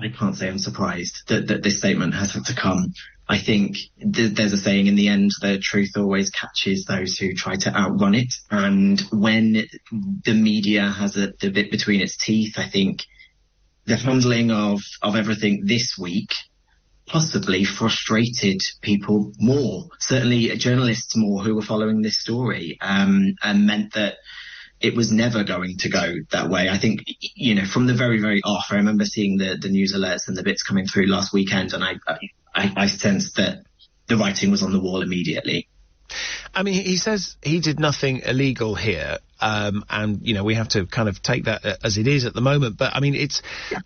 I can't say I'm surprised that this statement has had to come. I think there's a saying, in the end, the truth always catches those who try to outrun it. And when the media has the bit between its teeth, I think the handling of everything this week possibly frustrated people more, certainly journalists more who were following this story, and meant that it was never going to go that way. I think, from the very, very off, I remember seeing the news alerts and the bits coming through last weekend, and I sensed that the writing was on the wall immediately. I mean, he says he did nothing illegal here, and, we have to kind of take that as it is at the moment. But, I mean,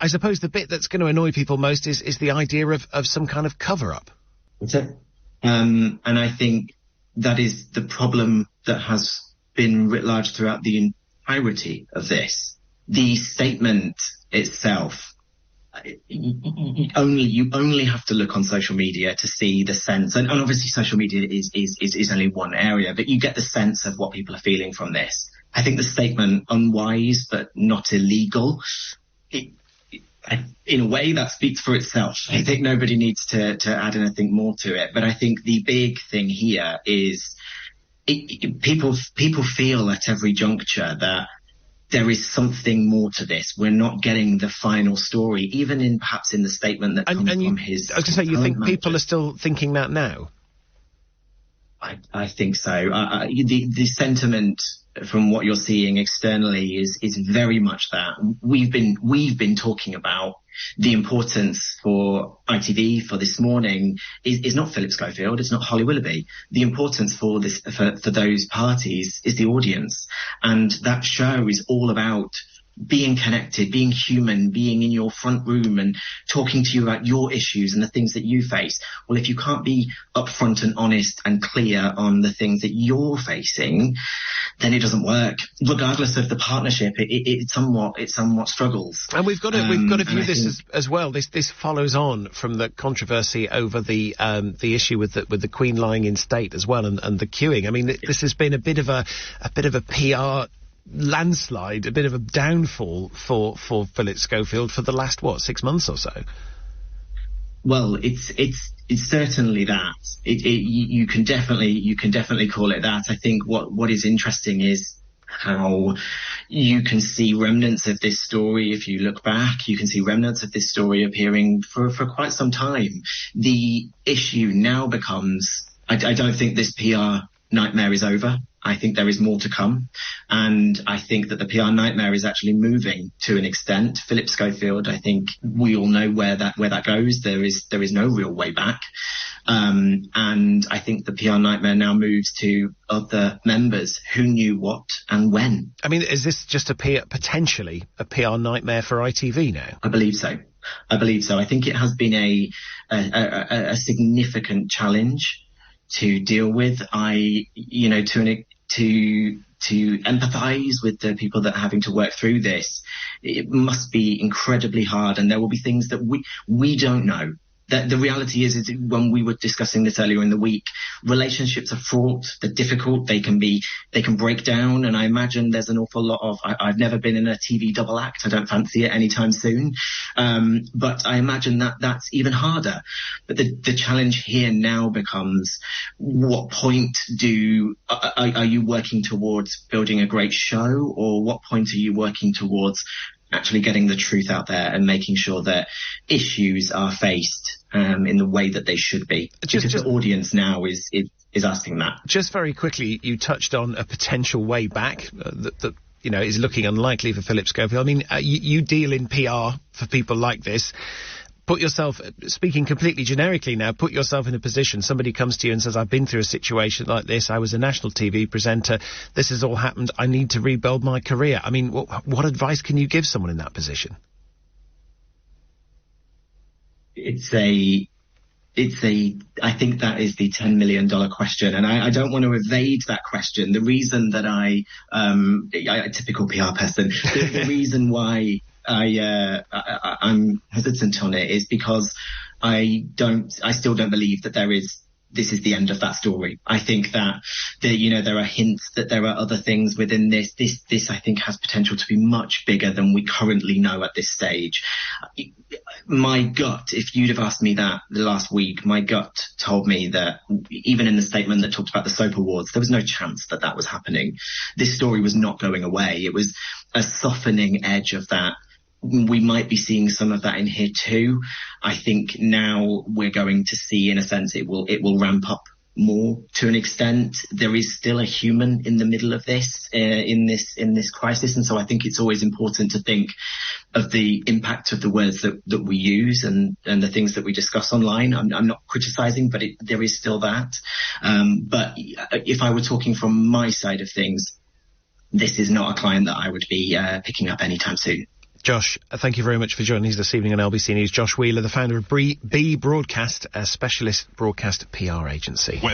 I suppose the bit that's going to annoy people most is the idea of some kind of cover-up. That's it. And I think that is the problem that has been writ large throughout the entirety of this. The statement itself, you only have to look on social media to see the sense, and obviously social media is only one area, but you get the sense of what people are feeling from this. I think the statement, unwise but not illegal, in a way that speaks for itself. I think nobody needs to add anything more to it. But I think the big thing here is people feel at every juncture that there is something more to this. We're not getting the final story, even perhaps in the statement that comes from his... I was going to say, you think people are still thinking that now? I think so. The sentiment from what you're seeing externally is very much that. We've been talking about the importance for ITV for this morning is not Philip Schofield, it's not Holly Willoughby. The importance for those parties is the audience, and that show is all about being connected, being human, being in your front room and talking to you about your issues and the things that you face. Well, if you can't be upfront and honest and clear on the things that you're facing, then it doesn't work. Regardless of the partnership, it somewhat struggles. And we've got to view this as well. This follows on from the controversy over the issue with the Queen lying in state as well, and the queuing. I mean, this has been a bit of a PR landslide, a bit of a downfall for Philip Schofield for the last 6 months or so. Well, it's certainly that. You can definitely call it that. I think what is interesting is how you can see remnants of this story. If you look back, you can see remnants of this story appearing for quite some time. The issue now becomes, I don't think this PR nightmare is over. I think there is more to come, and I think that the PR nightmare is actually moving to an extent. Philip Schofield, I think we all know where that goes. There is no real way back, and I think the PR nightmare now moves to other members who knew what and when. I mean, is this just potentially a PR nightmare for ITV now? I believe so. I think it has been a significant challenge to deal with. To empathise with the people that are having to work through this, it must be incredibly hard, and there will be things that we don't know. That the reality is when we were discussing this earlier in the week, relationships are fraught, they're difficult, they can break down, and I imagine there's an awful lot of, I've never been in a TV double act, I don't fancy it anytime soon, but I imagine that's even harder. But the challenge here now becomes, what point are you working towards building a great show, or what point are you working towards actually getting the truth out there and making sure that issues are faced in the way that they should be? Because the audience now is asking that. Just very quickly, you touched on a potential way back that is looking unlikely for Philip Schofield. I mean, you deal in PR for people like this. Put yourself, speaking completely generically now, put yourself in a position, somebody comes to you and says, I've been through a situation like this, I was a national TV presenter, this has all happened, I need to rebuild my career. I mean, what advice can you give someone in that position? I think that is the $10 million question, and I don't want to evade that question. The reason that I'm a typical PR person, the reason why I'm hesitant on it is because I still don't believe that this is the end of that story. I think that there are hints that there are other things within this. This I think has potential to be much bigger than we currently know at this stage. my gut, if you'd have asked me that the last week, my gut told me that even in the statement that talked about the soap awards, there was no chance that that was happening. This story was not going away. It was a softening edge of that. We might be seeing some of that in here too. I think now we're going to see, in a sense, it will ramp up more to an extent. There is still a human in the middle of this, in this crisis. And so I think it's always important to think of the impact of the words that we use and the things that we discuss online. I'm not criticizing, but there is still that. But if I were talking from my side of things, this is not a client that I would be picking up anytime soon. Josh, thank you very much for joining us this evening on LBC News. Josh Wheeler, the founder of B Broadcast, a specialist broadcast PR agency.